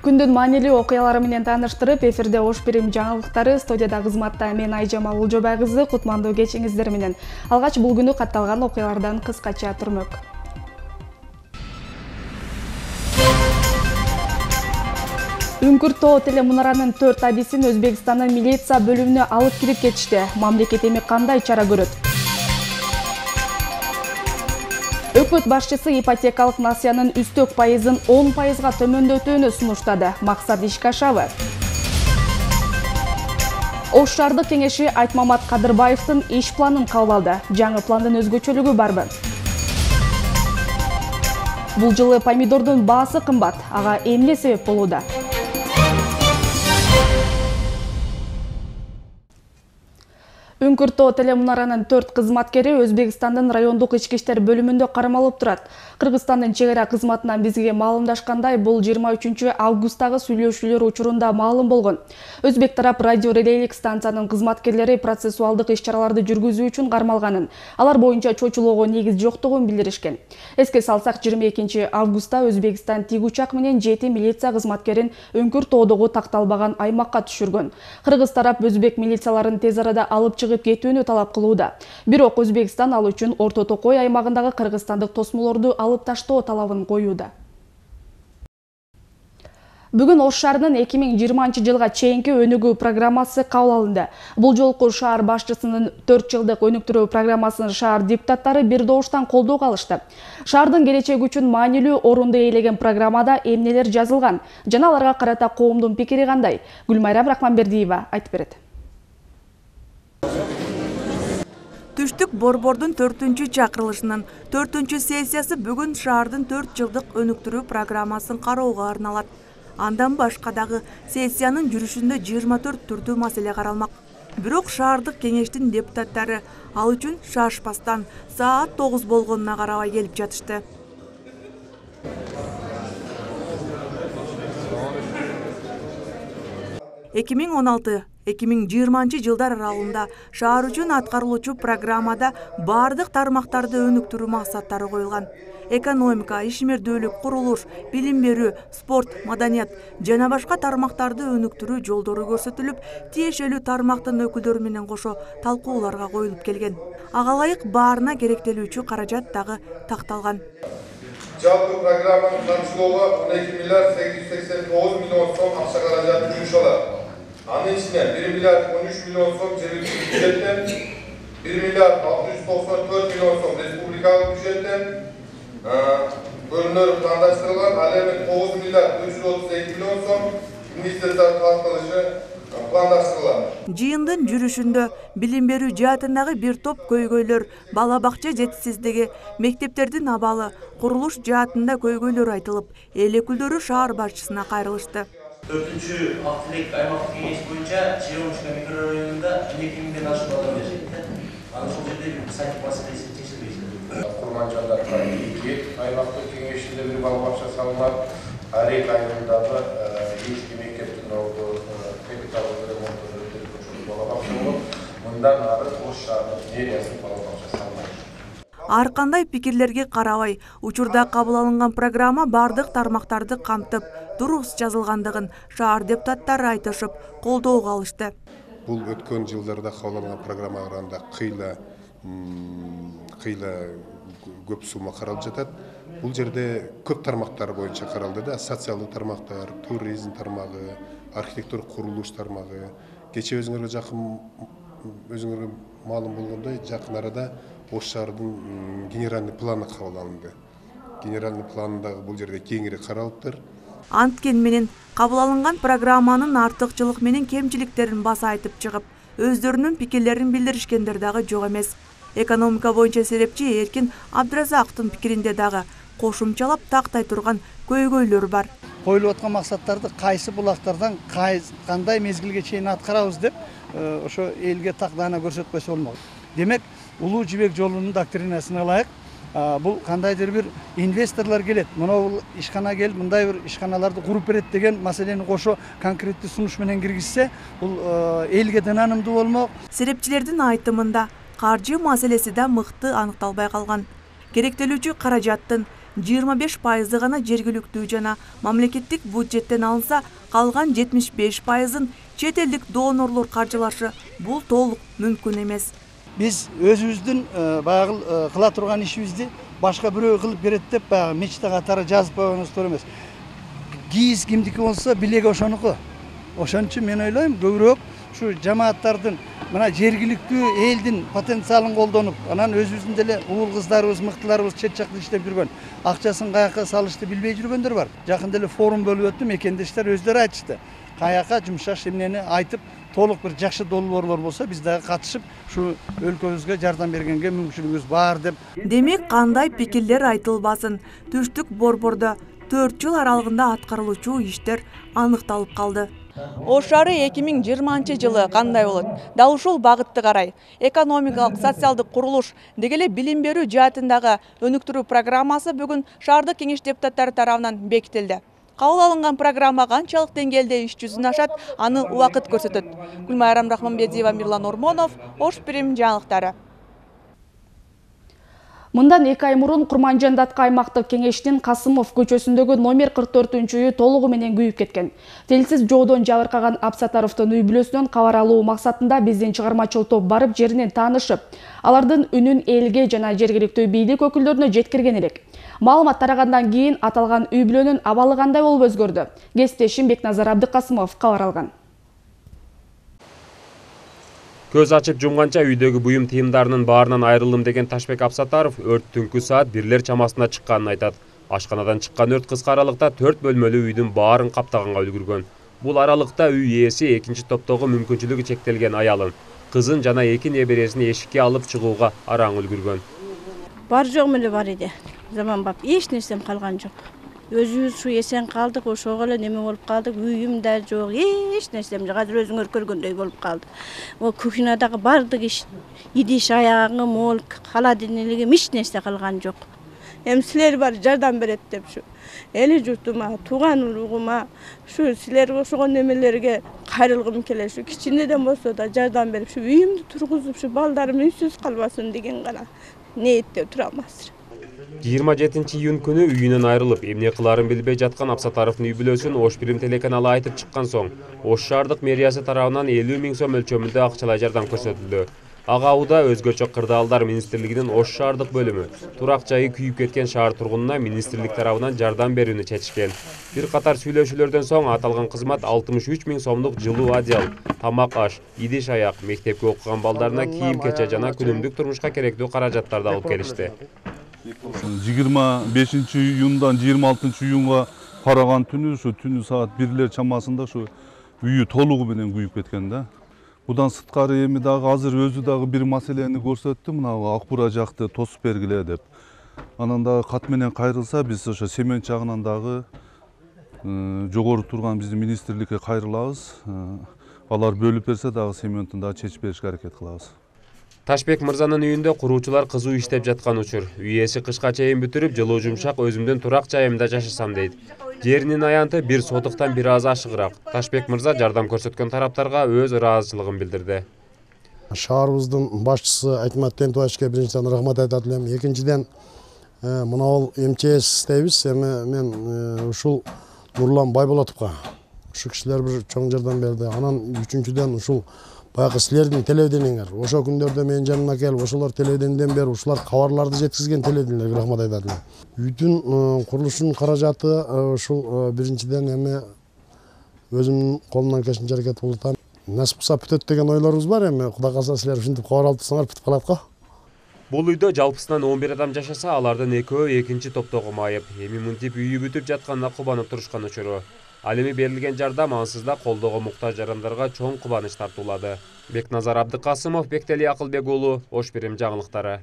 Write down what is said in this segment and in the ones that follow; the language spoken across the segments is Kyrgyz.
Күндүн маанилүү окуялары менен тааныштырып, эфирде ош берим жаңылыктары, студияда кызматта мен Айжамал Улжобай кызы, кутмандуу кечиңиздер менен. Алгач бул күнү катталган окуялардан кыскача түрмөк. Үңкүр тоо телемунаранын 4 адисин Өзбекстандын милиция бөлүмүнө алып кирип кетишти. Мамлекет эми кандай чара көрөт? Өкмөт башчысы ипотекалык насыянын үстөк пайызын 10%га төмөндөтүүнү сунуштады. Максат ишке ашабы. Ош шаардык кеңеши Айтмамат Кадырбаевдин иш планын кабыл алды. Жаңы пландын өзгөчөлүгү барбы? Бул жылы помидордун баасы кымбат. Ага эмне себеп болууда? Үңкүр тоо телемунаранын 4 кызматкери Өзбекстандын райондук ички иштер бөлүмүндө кармалып турат. Кыргызстандын чегара кызматынан бизге маалымдашкандай, бул 23 августтагы сүйлөшүүлөр учурунда маалым болгон. Өзбек тарап радиорелейлик станциянын кызматкерлери процессуалдык иш-чараларды жүргүзүү үчүн кармалганын, алар боюнча чочулоого негиз жоктугун билдиришкен. Эске салсак, 22 августта Өзбекстан тиг учак менен 7 милиция кызматкерин Үңкүр тоодогу такталбаган аймакка түшүргөн. Кыргыз тарап өзбек милицияларын тез арада алып чыгып кетүүнү талап кылууда. Бирок Өзбекстан ал үчүн Орто Токой аймагындагы кыргызстандык тосмолорду алып таштоо талабын коюуда. Бүгүн Ош шаарынын 2020 жылга чейинки өнүгүү программасы кабыл алынды. Бул жолку шаар башчысынын 4 жылдык өнүктүрүү программасын шаар депутаттары бир добуштан колдоого алышты. Шаардын келечеги үчүн маанилүү орунду ээлеген программада эмнелер жазылган жана аларга карата коомдун пикири кандай? Гүлмайрам Рахманбердиева айтып берет. Түштүк борбордун 4-чү чакырылышынын 4-чү сессиясы бүгүн шаардын 4 жылдык өнүктүрүү программасын кароого арналат. Андан башка дагы сессиянын жүрүшүндө 24 түрдүү маселе каралмак. Бирок шаардык кеңештин депутаттары ал үчүн шашпастан саат 9 болгонуна карабай келип жатышты. Эки миң 16-2020 жылдар аралыгында шаар үчүн аткарылуучу программада бардык тармактарды өнүктүрүү максаттары коюлган. Экономика, ишмердүүлүк, курулуш, билим берүү, спорт, маданият жана башка тармактарды өнүктүрүү жолдору көрсөтүлүп, тиешелүү тармактын өкүлдөрү менен кошо талкууларга коюлуп келген. Ага ылайык баарына керектелүүчү каражат дагы такталган. Жалпы программаны тамчылоого 12 миллиард 889 миллион сом акча каражаты жумшалат. Анын ичинен 1 миллиард 13 миллион сом жергиликтүү бюджеттен, 1 миллиард 694 миллион сом республикалык бюджеттен бөлүнөр пландаштырылган, ал эми 9 миллиард 432 миллион сом инвестициялар тартылышы пландаштырылган. Жыйындын жүрүшүндө билим берүү жаатындагы бир топ көйгөйлөр, бала бакча жетишсиздиги, мектептердин абалы, курулуш жаатында көйгөйлөр айтылып, эл өкүлдөрү шаар башчысына кайрылышты. 4-чү Актилек аймактык кеңеш боюнча Черемушка микрорайонунда 2000ден ашык адам жашайт. Аны ошол жерде сайтик маселеси чечилбейт. Курманчалдарга 2 аймактык кеңешинде бир бала бакча салынат. Арек айылындагы эски мектептин орду капиталдык ремонту өтүлүп бала бакча болот. Мындан ары Ош шаарынын мэриясынын бала бакча салынат. Ар кандай пикирлерге карабай, учурда кабыл алынган программа бардык тармактарды камтып, дурус жазылгандыгын шаар депутаттары айтышып, колдоого алышты. Бул өткөн жылдарда кабыл алынган программага караганда кыйла көп сумма каралып жатат. Бул жерде көп тармактар боюнча каралды да, социалдык тармактар, туризм тармагы, архитектура курулуш тармагы. Кече өзүңөргө маалым болгондой, жакын арада Ош шаарынын генеральный планы кабыл алынды. Генеральный планындагы бул жерде кеңири каралыптыр. Анткени менен кабыл алынган программанын артыкчылык менен кемчиликтерин баса айтып чыгып, өздөрүнүн пикирлерин билдиришкендер дагы жок эмес. Экономика боюнча серепчи Эркин Абдразаковдун пикиринде дагы кошумчалап тактай турган көйгөйлөр бар. Коюлуп аткан максаттарды кайсы булактардан кандай мезгилге чейин аткарабыз деп ошо элге тагдана көрсөтпөсө болмок. Демек, Улуу жибек жолунун доктринасына ылайык бул кандайдыр бир инвесторлор келет, мына ишкана келип, мындай бир ишканаларды куруп берет деген маселени кошо конкреттүү сунуш менен киргизсе, бул элге дынанымдуу болмок. Серепчилердин айтымында каржы маселеси да мыкты аныкталбай калган. Керектелүүчү каражаттын 25% гана жергиликтүү жана мамлекеттик бюджеттен алынса, калган 75%-ын чет элдик донорлор каржылашы. Бул толук мүмкүн эмес. Biz özümüzdün kıla turgan işimizdi başka biri kılıp berет деп мечта катары жазып койгонубуз туура эмес. Кийиз кимдики болсо билеги ошонуку. Ошон үчүн мен ойлойм көбүрөөк şu жамааттардын мына жергиликтүү элдин потенциалын колдонуп, анан өзүбүздүн деле уул кыздарыбыз, мыктыларыбыз чет жакта иштеп жүргөн, акчасын каяка салышты билбей жүргөндөр бар. Жакын деле форум болуп өттү, мекендештер өздөрү айтышты. Каяка жумшаш эмнени айтып, толук бир жакшы долбоорлор болсо биз дагы катышып, şu өлкөбүзгө жардам бергенге мүмкүнчүлүгүбүз бар деп. Демек, кандай пикирлер айтылбасын, Түштүк борбордо 4 жыл аралыгында аткарылуучу иштер аныкталып калды. Ош шаары 2020 жылы кандай болот? Дал ушул багытты карай. Экономикалык, социалдык курулуш, дегеле билим берүү жаатындагы өнүктүрүү программасы бүгүн шаардык кеңеш депутаттары тарабынан бекитилди. Кабыл алынган программа канчалык деңгээлде иш жүзүнө ашат, аны убакыт көрсөтөт. Гүлмайрам Рахманбедиева, Мирлан Ормонов, Ош Пирим жаңылыктары. Мындан 2 ай мурун Курманжандатка аймактык кеңештин Касымов көчөсүндөгү номер 44-үйү толугу менен күйүп кеткен. Телсиз жоодон жабыркаган Абсатаровдун үй бүлөсүнөн кабар алуу максатында биздин чыгармачыл топ барып жеринен таанышып, алардын үнүн элге жана жергиликтүү бийлик өкүлдөрүнө жеткирген элек. Маалымат тарагандан кийин аталган үй бүлөнүн абалы кандай болуп өзгөрдү? Кесиптешим Бекназар Абдыкасымов кабар алган. Көз ачып жумганча үйдөгү буюм тыйымдарынын баарынан айрылдым деген Ташбек Абсатаров өрт түнкү саат 1 чамасында чыкканын айтат. Ашканадан чыккан өрт кыска аралыкта 4 бөлмөлүү үйдүн баарын каптаганга үлгүргөн. Бул аралыкта үй ээси экинчи топтогу мүмкүнчүлүгү чектелген аялын, кызын жана 2 небересин эшикке алып чыгууга араң үлгүргөн. Бар жок эле бар иде. Заманбап эч нерсем калган жок. Өзүбүз шу эсен калдык, ошого эле неме болуп калдык, үйүм да жок, эч нерсем жок. Азыр өзүңөр көргөндөй болуп калды. О кухнядагы бардык иш, идиш аягым, ол холодильнигим эч нерсе калган жок. Эми силер бар жардам берет деп шу эли журтума, тууган уругума, шу силерге ошогон немелерге кайрылгым келет. Шу кичинеден болсо да жардам берип, шу үйүмдү тургузуп, шу балдарым үйсүз калбасын деген гана ниетте турамыз. 27 июнь күнү үйүнөн айрылып, эмне кыларын билбей жаткан Абсатаровдун үй бүлөсүн Ош Пирим телеканалы айтып чыккан соң, Ош шаардык мэриясы тарабынан 50 000 сом өлчөмүндө акчалай жардам көрсөтүлдү. Ага ауда өзгөчө кырдаалдар министрлигинин Ош шаардык бөлүмү турак жайы күйүп кеткен шаар тургунуна министрлик тарабынан жардам берүүнү чечишкен. Бир катар сүйлөшүүлөрдөн соң аталган кызмат 63 000 сомдук жылуу адял, тамак аш, идиш аяк, мектепке окуган балдарына кийим кече жана күнүмдүк турмушка керектүү каражаттарды алып келишти. 25 июндан 26 июнга караган түнү саат 1 чамасында үйү толугу менен күйүп кеткен да. Будан сырткары эми дагы азыр өзү дагы бир маселени көрсөттү, мына Акбура жакты тосуп бергиле деп. Анан дагы кат менен кайрылса биз ошо семент жагынан дагы жогору турган биздин министрликке кайрылабыз. Алар бөлүп берсе дагы сементин дагы чечип беришке аракет кылабыз. Ташбек мырзанын үйүндө куруучулар кызуу иштеп жаткан учур. Үй ээси кышка чейин бүтүрүп, жылуу жумшак өзүмдүн турак жайымда жашасам дейт. Жеринин аянты бир сотуктан бир аз ашыгыраак. Ташбек мырза жардам көрсөткөн тараптарга өз ыраазычылыгын билдирди. Шаарыбыздын башчысы Айтмат Тентуачке биринчиден рахмат айтат элем. Экинчиден мына ол МЧС дейбиз. Эми мен ушул Нурлан Байболотовго ушу кишилер бир чоң жардам берди. Анан үчүнчүден ушул баягы силердин телевидениеңер, ошо күндөрдө менин жаныма келип, ошолор телевидениеден бери ушулар кабарларды жеткизген телевидениелерге рахмат айтат элем. Үйдүн курулушунун каражаты ушул биринчиден эми өзүмдүн колумдан келишинче аракет кылып атам. Насип кылса бүтөт деген ойлорубуз бар, эми Кудай калса силер ушинтип кабар алып турсаңар бүтүп калат го. Бул үйдө жалпысынан 11 адам жашаса, алардын экөө экинчи топтогу майып. Эми мынтип үйү бүтүп жатканына кубанып турушкан учуру. Ал эми берилген жардам ансыз да колдоого муктаж жарандарга чоң кубаныч тартуулады. Бекназар Абдыкасымов, Бектели Акылбек уулу, Ош Пирим жаңылыктары.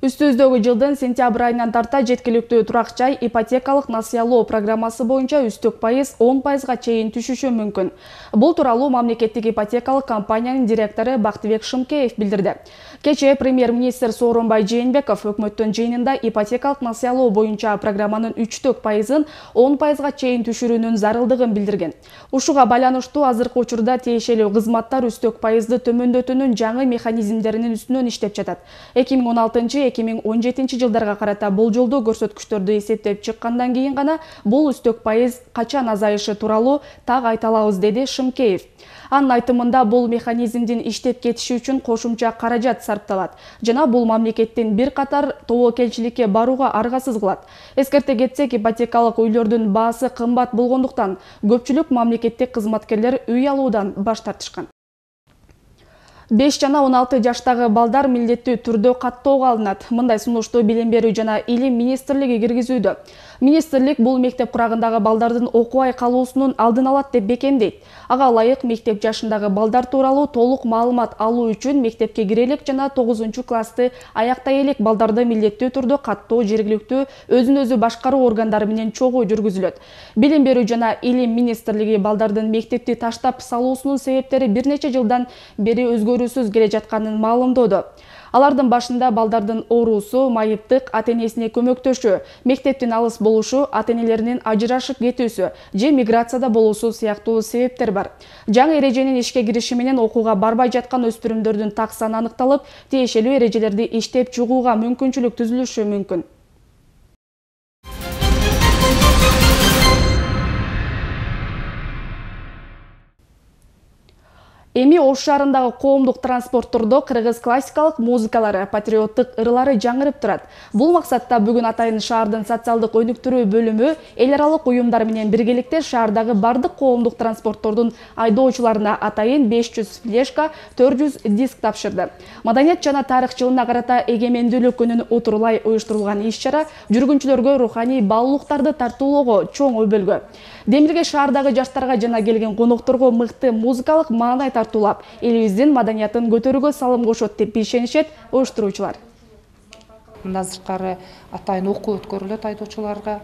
Үстүбүздөгү жылдын сентябрь айынан тарта жеткиликтүү турак жай ипотекалык насыялоо программасы боюнча үстүк пайыз 10%га чейин түшүшү мүмкүн. Бул тууралуу мамлекеттик ипотекалык компаниянын директору Бактыбек Шымкеев билдирди. Кече премьер-министр Сооронбай Жээнбеков өкмөттүн жыйынында ипотекалык насыялоо боюнча программанын 3% 10%га чейин түшүрүүнүн зарылдыгын билдирген. Ушуга байланыштуу азыркы учурда тиешелүү кызматтар үстөк пайызды төмөндөтүүнүн жаңы механизмдеринин үстүнөн иштеп жатат. 2016-2017 жылдарга карата болжолдуу көрсөткүчтөрдү эсептеп чыккандан кийин гана бул үстөк пайыз качан азайышы тууралуу так айта алабыз, деди Шымкеев. Анын айтымында бул механизмдин иштеп кетиши үчүн кошумча каражат сарпталат жана бул мамлекеттин бир катар тобокелчиликке барууга аргасыз кылат. Эскерте кетсек, ипотекалык үйлөрдүн баасы кымбат болгондуктан көпчүлүк мамлекеттик кызматкерлер үй алуудан баш тартышкан. 5 жана 16 жаштагы балдар милдеттүү түрдө каттоого алынат. Мындай сунушту Билим берүү жана Илим министрлиги киргизүүдө. Министрлик бул мектеп курагындагы балдардын окубай калуусунун алдын алат деп бекемдейт. Ага ылайык мектеп жашындагы балдар тууралуу толук маалымат алуу үчүн мектепке кирелик жана 9-классты аяктай элек балдарды милдеттүү түрдө каттоо жергиликтүү өзүн өзү башкаруу органдары менен чогуу жүргүзүлөт. Билим берүү жана Илим министрлиги балдардын мектепти таштап салуусунун себептери бир нече жылдан бери өзгөрүүсүз келе жатканын маалымдоодо. Алардын башында балдардын оорусу, майыптык, ата-энесине көмөктөшүү, мектептин алыс болушу, ата-энелеринин ажырашып кетүүсү же миграцияда болуусу сыяктуу себептер бар. Жаңы эреженин ишке кириши менен окууга барбай жаткан өспүрүмдөрдүн так саны аныкталып, тиешелүү эрежелерди иштеп чыгууга мүмкүнчүлүк түзүлүшү мүмкүн. Эми Ош шаарындагы коомдук транспорттордо кыргыз классикалык музыкалары, патриоттук ырлары жаңырып турат. Бул максатта бүгүн Атайын шаардын социалдык өнүктүрүү бөлүмү эл аралык уюмдар менен биргеликте шаардагы бардык коомдук транспорттордун айдоочуларына атайын 500 флешка, 400 диск тапшырды. Маданият жана тарых жылына карата эгемендүүлүк күнүн отурулай уюштурулган иш-чара жүргүнчүлөргө руханий баалуулуктарды тартуулоого чоң өбөлгө. Демирге шаардагы жаштарга жана келген конокторго мыкты музыкалык маанай тартуулап, элибиздин маданиятын көтөрүүгө салым кошот деп ишенишет уюштуруучулар. Мындан сырткары атайын окуу өткөрүлөт айдоочуларга,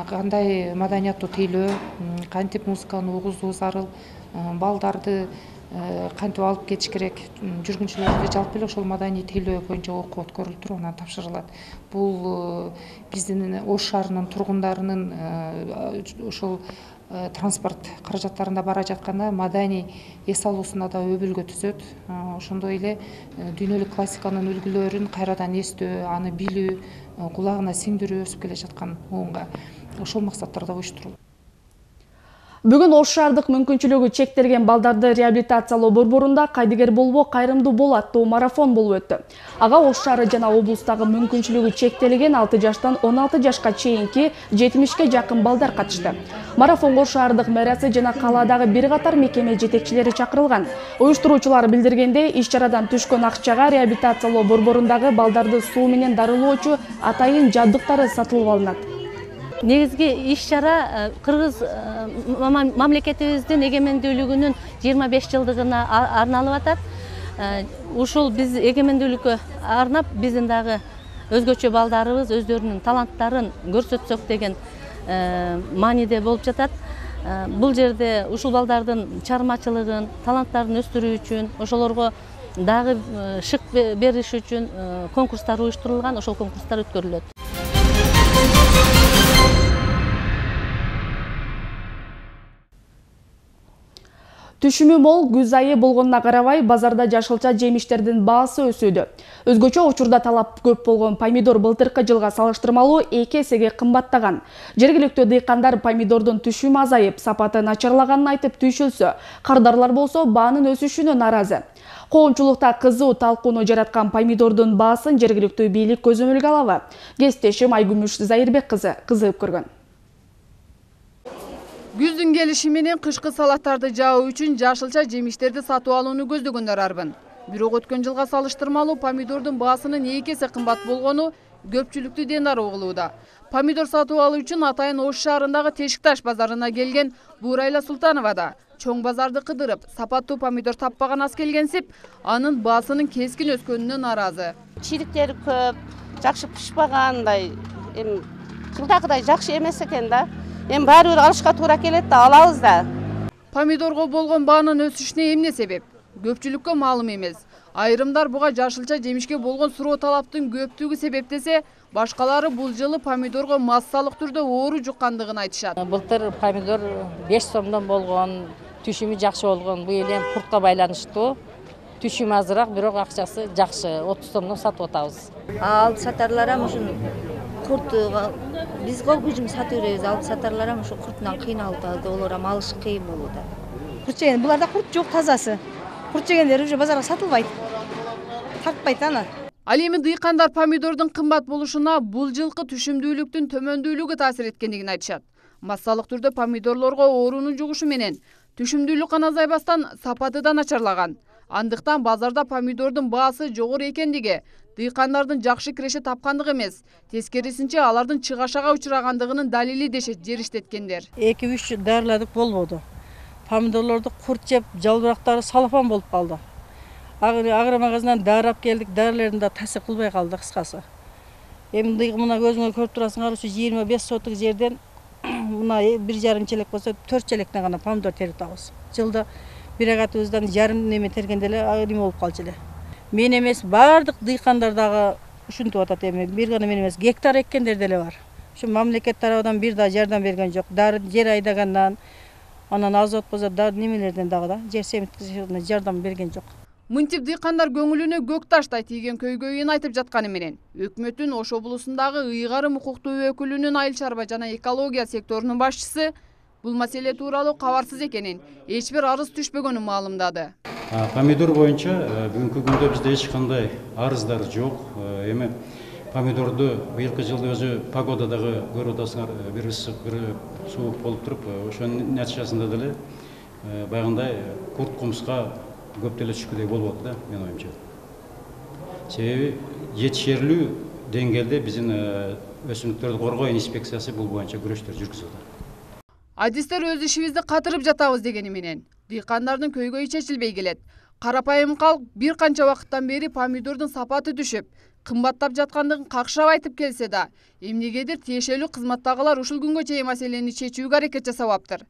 кандай маданияттуу тейлөө, кантип музыканы угузуу зарыл, балдарды кантип алып кетиш керек, жүргүнчүлөргө жалпы эле ошол маданий тейлөө боюнча окуу өткөрүлүп туруп анан тапшырылат. Бул биздин Ош шаарынын тургундарынын ошол транспорт каражаттарында бара жатканда маданий эс алуусуна да өбөлгө түзөт. Ошондой эле дүйнөлүк классиканын үлгүлөрүн кайрадан эстөө, аны билүү, кулагына сиңдирүү өсүп келе жаткан уунга ошол максаттарда уюштурулат. Бүгүн Ош шаардык мүмкүнчүлүгү чектелген балдарды реабилитациялоо борборунда кайдыгер болбо кайрымдуу бол аттуу марафон болуп өттү. Ага Ош шаары жана облустагы мүмкүнчүлүгү чектелген 6 жаштан 16 жашка чейинки 70ке жакын балдар катышты. Марафонго шаардык мэриясы жана калаадагы бир катар мекеме жетекчилери чакырылган. Уюштуруучулар билдиргендей, иш-чарадан түшкөн акчага реабилитациялоо борборундагы балдарды суу менен дарылоочу атайын жабдыктары сатылып алынат. Негизги иш-чара Кыргыз мамлекетибиздин эгемендүүлүгүнүн 25 жылдыгына арналып атат. Ушул биз эгемендүүлүккө арнап биздин дагы өзгөчө балдарыбыз өздөрүнүн таланттарын көрсөтсөк деген мааниде болуп жатат. Бул жерде ушул балдардын чыгармачылыгын, таланттарын өстүрүү үчүн, ошолорго дагы шык бериш үчүн конкурстар уюштурулган, ошол конкурстар өткөрүлөт. Түшүмү мол күз айы болгонуна карабай, базарда жашылча жемиштердин баасы өсүүдө. Өзгөчө учурда талап көп болгон помидор былтыркы жылга салыштырмалуу 2 эсеге кымбаттаган. Жергиликтүү дыйкандар помидордун түшүмү азайып, сапаты начарлаганын айтып түйшүлсө, кардарлар болсо баанын өсүшүнө нааразы. Коомчулукта кызуу талкууну жараткан помидордун баасын жергиликтүү бийлик көзөмөлгө алабы? Кесиптешим Айгүмүш Зайырбек кызы кызыгып көргөн. Күздүн келиши менен кышкы салаттарды жауу үчүн жашылча жемиштерди сатып алууну көздөгөндөр арбын. Бирок өткөн жылга салыштырмалуу помидордун баасынын 2 эсе кымбат болгону көпчүлүктү денароо кылууда. Помидор сатып алуу үчүн Атайын Ош шаарындагы Тешикташ базарына келген Бурайла Султанова да чоң базарды кыдырып, сапаттуу помидор таппаган аз келгенсип, анын баасынын кескин өскөнүнө нааразы. Чириктери көп, жакшы пышпагандай, жылдагыдай жакшы эмес экен да. Баары бир алышка туура келет да, алабыз да. Помидорго болгон баанын өсүшүнө эмне себеп? Көпчүлүккө маалым эмес. Айрымдар буга жашылча жемишке болгон суроо талаптын көптүгү себептесе, башкалары бул жылы помидорго массалык түрдө оору жуккандыгын айтышат. Былтыр помидор 5 сомдон болгон, түшүмү жакшы болгон. Бул эле куртка байланыштуу. Түшүм азыраак, бирок акчасы жакшы. 30 сомдон сатып атабыз. Алып сатарлар ушун курт биз кол күчүм сатып беребиз. Алып сатарлар ушу куртунан кыйналып атат. Олар алыш кыйын болууда. Курт жеген, буларда курт жок, тазасы. Курт жегендер уже базарга сатылбайт. Тартпайт аны. Ал эми дыйкандар помидордун кымбат болушуна бул жылкы түшүмдүүлүктүн төмөндүүлүгү таасир эткендигин айтышат. Массалык түрдө помидорлорго оорунун жугушу менен түшүмдүүлүк гана азайбастан сапаты да начарлаган. Андыктан базарда помидордун баасы жогору экендиги дыйкандардын жакшы киреше тапкандыгы эмес, тескерисинче алардын чыгашага учурагандыгынын далили дешет жер иштеткендер. 2-3 жыл даарладык болбоду. Помидорлорду курт жеп, жалбырактары салафан болуп калды. Агро магазиндан даарап келдик, даарилердин да таасир кылбай калды кыскасы. Эми мына көзүңөр көрүп турасыңар, ушу 25 сотук жерден мына 1,5 челек болсо 4 челектен гана помидор терип атабыз. Жылда бир агатыбыздан жарым неме тергенде эле неме болуп калчу эле. Мен эмес, бардык дыйкандар дагы ушинтип атат эми. Бир гана мен эмес, гектар эккендер деле бар. Ушу мамлекет тарабынан бир да жардам берген жок. Дары жер айдагандан, анан азот болсо дары немелерден дагы да жер семиткизүүнү жардам берген жок. Мынтип дыйкандар көңүлүнө көк таштай тийген көйгөйүн айтып жатканы менен өкмөттүн Ош облусундагы ыйгарым укуктуу өкүлүнүн айыл чарба жана экология секторунун башчысы бул маселе тууралуу кабарсыз экенин, эч бир арыз түшпөгөнүн маалымдады. Помидор боюнча бүгүнкү күндө бизде эч кандай арыздар жок. Эми помидорду быйылкы жылы өзү погода дагы көрүп атасыңар, бир ысык, бир суук болуп туруп, ошонун натыйжасында деле баягындай курт кумуска көп деле түшкүдөй болуп атты да, менин оюмча. Себеби жетишерлүү деңгээлде биздин өсүмдүктөрдү коргоо инспекциясы бул боюнча күрөштөр жүргүзүп атат. Адистер өз ишибизди катырып жатабыз дегени менен дыйкандардын көйгөйү чечилбей келет. Карапайым калк бир канча убакыттан бери помидордун сапаты түшүп, кымбаттап жаткандыгын какшап айтып келсе да, эмнегедир тиешелүү кызматтагылар ушул күнгө чейин маселени чечүүгө аракет жасабаптыр.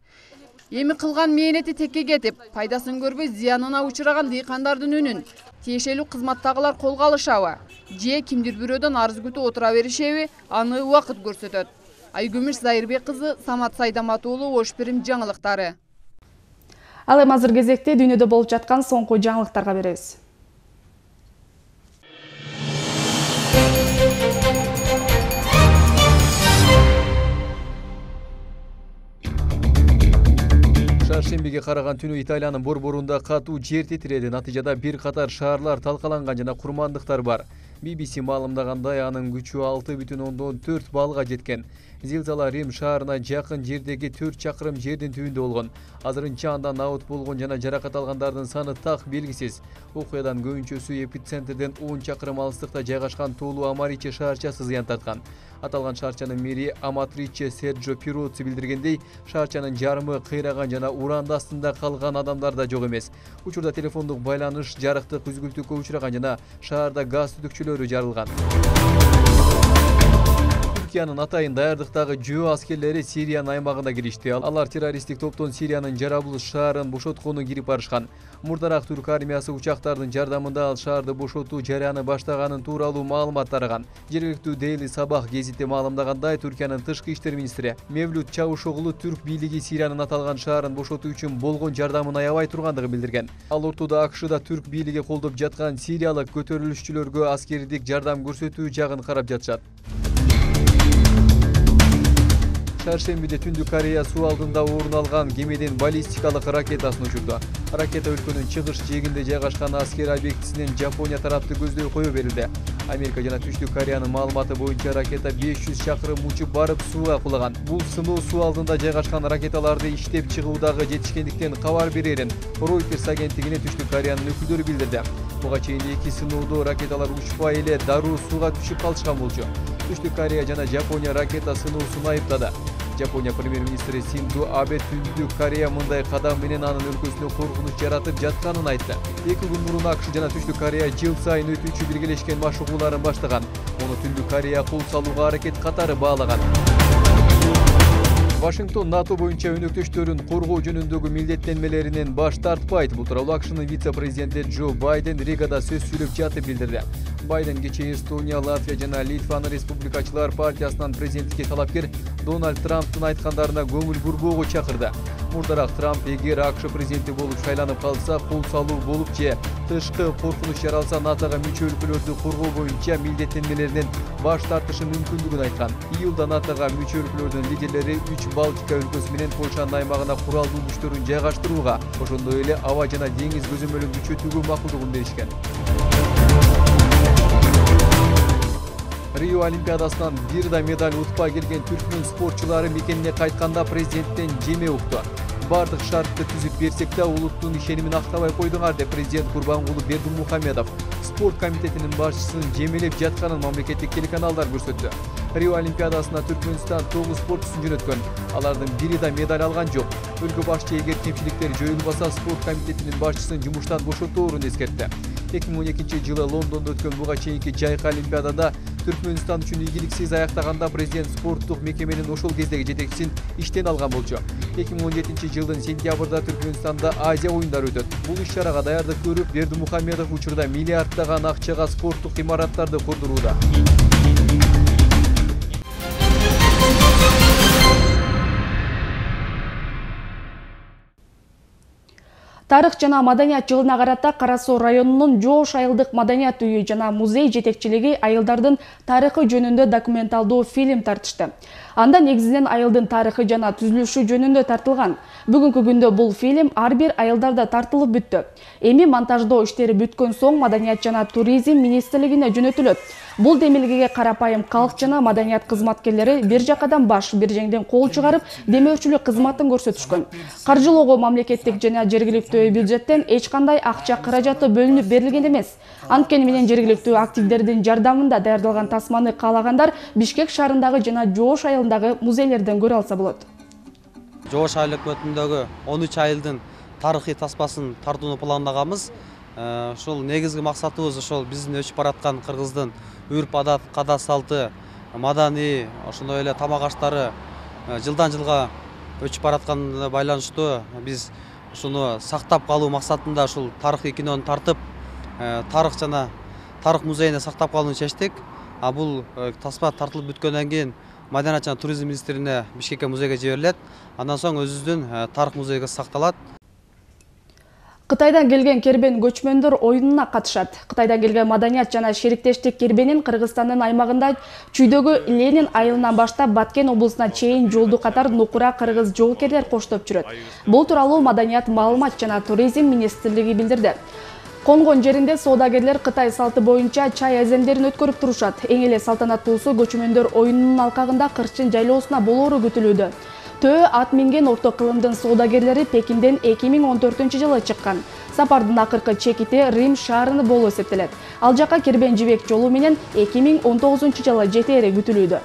Эми кылган мээнети текке кетип, пайдасын көрбөй зыянына учураган дыйкандардын үнүн тиешелүү кызматтагылар колго алышабы, же кимдир бирөөдөн арыз күтүп отура беришеби, аны убакыт көрсөтөт. Айгүмүш Зайырбек кызы, Самат Сайдамат уулу, Ош Пирим жаңылыктары. Ал эми азыр кезекте дүйнөдө болуп жаткан соңку жаңылыктарга беребиз. Шаршембиге караган түнү Италиянын борборунда катуу жер титиреди. Натыйжада бир катар шаарлар талкаланган жана курмандыктар бар. BBC маалымдагандай анын күчү 6,4 баллга жеткен. Зилзала Рим шаарына жакын жердеги 4 чакырым жердин түбүндө болгон. Азырынча андан абут болгон жана жаракат алгандардын саны так белгисиз. Окуядан көбүнчөсү эпицентрден 10 чакырым алыстыкта жайгашкан Толу Амариче шаарчасы зыян тарткан. Аталган шаарчанын мэри Аматриче Серджо Пироци билдиргендей, шаарчанын жарымы кыйраган жана уранды астында калган адамдар да жок эмес. Учурда телефондук байланыш жарыктык үзгүлтүккө учураган жана шаарда газ түтүкчөлөрү жарылган. Түркиянын атайын даярдыктагы жөө аскерлери Сириянын аймагына киришти. Алар террористтик топтон Сириянын Жараблус шаарын бошоткону кирип барышкан. Мурдараак түрк армиясы учактардын жардамында ал шаарды бошотуу жарыяны баштаганын тууралуу маалымат тараган. Жергиликтүү Daily Sabah гезити маалымдагандай, Түркиянын тышкы иштер министри Мевлют Чавушоглу түрк бийлиги Сириянын аталган шаарын бошотуу үчүн болгон жардамын аябай тургандыгын билдирген. Ал ортодо АКШда түрк бийлиги колдоп жаткан сириялык көтөрүлүшчүлөргө аскердик жардам көрсөтүү жагын карап жатышат. Шаршембиде Түндүк Корея суу алдында орун алган кемеден баллистикалык ракетасын учурду. Ракета өлкөнүн чыгыш жээгинде жайгашкан аскер объектисинен Жапония тарапты көздөй кое берилди. Америка жана Түштүк Кореянын маалыматы боюнча ракета 500 чакырым учуп барып сууга кулаган. Бул сыноо суу алдында жайгашкан ракеталарды иштеп чыгуудагы жетишкендиктен кабар берерин Reuters агенттигине Түштүк Кореянын өкүлдөрү билдирди. Буга чейин эки сыноодо ракеталар учпай эле дароо сууга түшүп калышкан болчу. Түштүк Корея жана Жапония ракета сыноосун айыптады. Жапония премьер-министри Синдзо Абе Түндүк Корея мындай кадам менен анын өлкөсүнө коркунуч жаратып жатканын айтты. 2 күн мурун АКШ жана Түштүк Корея жыл сайын өтүүчү биргелешкен машыгууларын баштаган. Муну Түндүк Корея кол салууга аракет катары баалаган. Вашингтон НАТО боюнча өнөктөштөрүн коргоо жөнүндөгү милдеттенмелеринен баш тартпайт. Бул тууралуу АКШнын вице-президенти Джо Байден Ригада сөз сүйлөп жатып билдирди. Байден кечээ Эстония, Латвия жана Литванын Республикачылар партиясынан президенттикке талапкер Дональд Трамптын айткандарына көңүл бурбоого чакырды. Мурдараак Трамп эгер АКШ президенти болуп шайланып калса, кол салуу болуп же тышкы коркунуч жаралса НАТОга мүчө өлкөлөрдү коргоо боюнча милдеттенмелеринен баш тартышы мүмкүндүгүн айткан. Июлда НАТОга мүчө өлкөлөрдүн лидерлери 3 Балтика өлкөсү менен Польшанын аймагына куралдуу күчтөрүн жайгаштырууга, ошондой эле аба жана деңиз көзөмөлүн күчөтүүгө макулдугун беришкен. Рио Олимпиадасынан бир да медаль утпай келген түркмөн спортчулары мекенине кайтканда президенттен жеме укту. Бардык шартты түзүп берсек да улуттун ишенимин актабай койдуңар деп президент Курбангулу Бердимухамедов спорт комитетинин башчысынын жемелеп жатканын мамлекеттик телеканалдар көрсөттү. Рио Олимпиадасына Түркмөнстан 9 спортчусун жөнөткөн. Алардын бири да медаль алган жок. Өлкө башчы эгер кемчиликтер жоюлбаса спорт комитетинин башчысын жумуштан бошоторун эскертти. 2012-жылы Лондондо өткөн буга чейинки жайкы Олимпиадада Түркмөнстан үчүн ийгиликсиз аяктаганда президент спорттук мекеменин ошол кездеги жетекчисин иштен алган болчу. 2017-жылдын сентябрда Түркмөнстанда Азия оюндары өтөт. Бул иш-чарага даярдык көрүп, Бердимухамедов учурда миллиарддаган акчага спорттук имараттарды курдурууда. Тарых жана маданият жылына карата Кара Суу районунун Жоош айылдык маданият үйү жана музей жетекчилиги айылдардын тарыхы жөнүндө документалдуу фильм тартышты. Анда негизинен айылдын тарыхы жана түзүлүшү жөнүндө тартылган. Бүгүнкү күндө бул фильм ар бир айылдарда тартылып бүттү. Эми монтаждоо иштери бүткөн соң Маданият жана туризм министрлигине жөнөтүлөт. Бул демилгеге карапайым калк жана маданият кызматкерлери бир жакадан баш, бир жеңден кол чыгарып, демөөрчүлүк кызматын көрсөтүшкөн. Каржылоого мамлекеттик жана жергиликтүү бюджеттен эч кандай акча каражаты бөлүнүп берилген эмес. Анткени менен жергиликтүү активдердин жардамында даярдалган тасманы каалагандар Бишкек шаарындагы жана Жоош айылындагы музейлерден көрө алса болот. Жоош айыл өкмөтүндөгү 13 айылдын тарыхый таспасын тартууну пландаганбыз. Ошол негизги максатыбыз ошол биздин өчүп бараткан кыргыздын үрп адат, када салты, маданий, ошондой эле тамак аштары жылдан жылга өчүп баратканына байланыштуу биз ушуну сактап калуу максатында ушул тарыхый кинону тартып, тарых жана тарых музейине сактап калууну чечтик. Бул таспа тартылып бүткөндөн кийин Маданият жана туризм министрлигине Бишкекке музейге жиберилет. Андан соң өзүбүздүн тарых музейге сакталат. Кытайдан келген кербен көчмөндөр оюнуна катышат. Кытайдан келген маданият жана шериктештик кербенин Кыргызстандын аймагында Чүйдөгү Ленин айылынан баштап Баткен облусуна чейин жолду катар нукура кыргыз жоокерлер коштоп жүрөт. Бул тууралуу Маданият маалымат жана туризм министрлиги билдирди. Конгон жеринде соодагерлер Кытай салты боюнча чай аземдерин өткөрүп турушат. Эң эле салтанаттуусу көчмөндөр оюнунун алкагында кырчын жайлоосуна болоору күтүлүүдө. Төө ат минген орто кылымдын соодагерлери Пекинден 2014-жылы чыккан. Сапардын акыркы чекити Рим шаарыны болуп эсептелет. Ал жака кербен жибек жолу менен 2019-жылы жетери күтүлүүдө.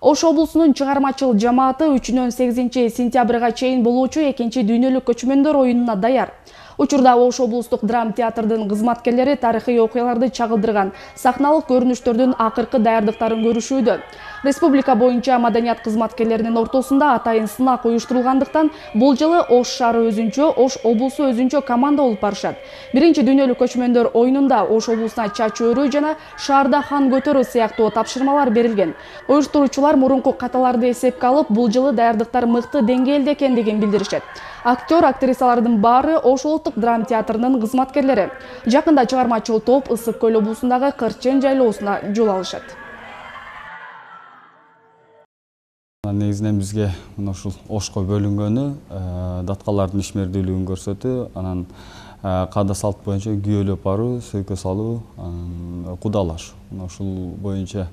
Ош облусунун чыгармачыл жамааты 3-8 чейин болуучу экинчи дүйнөлүк көчмөндөр оюнуна даяр. Учурда Ош облустук драм театрдын кызматкерлери тарыхый окуяларды чагылдырган сахналык көрүнүштөрдүн акыркы даярдыктарын көрүшүүдө. Республика боюнча маданият кызматкерлеринин ортосунда атайын сынак уюштурулгандыктан бул жылы Ош шаары өзүнчө, Ош облусу өзүнчө команда болуп барышат. Биринчи дүйнөлүк көчмөндөр оюнунда Ош облусуна чач өрүү жана шаарда хан көтөрүү сыяктуу тапшырмалар берилген. Уюштуруучулар мурунку каталарды эсепке алып, бул жылы даярдыктар мыкты деңгээлде экендигин билдиришет. Актер, актрисалардын баары Ош улуттук драм театрынын кызматкерлери. Жакында чыгармачыл топ Ысык көл облусундагы Кырчын жайлоосуна жол алышат. Негизинен бизге ушул Ошко бөлүнгөнү, даткалардын ишмердүүлүгүн көрсөтүү, анан када салт боюнча күйөөлөп баруу, сөйкө салуу, кудалашуу. Ушул боюнча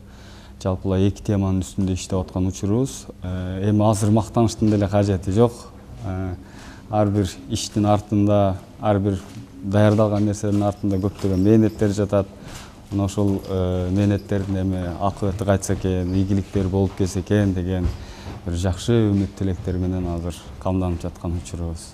жалпылай эки теманын үстүндө иштеп аткан учурубуз. Эми азыр мактаныштын деле кажети жок. Ар бир иштин артында, ар бир даярдалган нерсенин артында көптөгөн мээнеттер жатат. Ошол мээнеттердин эми акыбети кайтса экен, ийгиликтер болуп келсе экен деген бир жакшы үмүт тилектер менен азыр камданып жаткан учурубуз.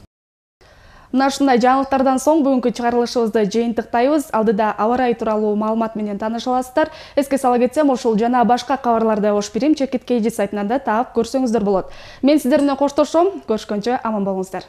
Мына ушундай жаңылыктардан соң бүгүнкү чыгарылышыбызды жыйынтыктайбыз. Алдыда аба ырайы тууралуу маалымат менен тааныша аласыздар. Эске сала кетсем, ушул жана башка кабарларды Ош Бирим Чекит KG сайтынан да таап көрсөңүздөр болот. Мен сиздер менен коштошом. Көрүшкөнчө аман болуңуздар.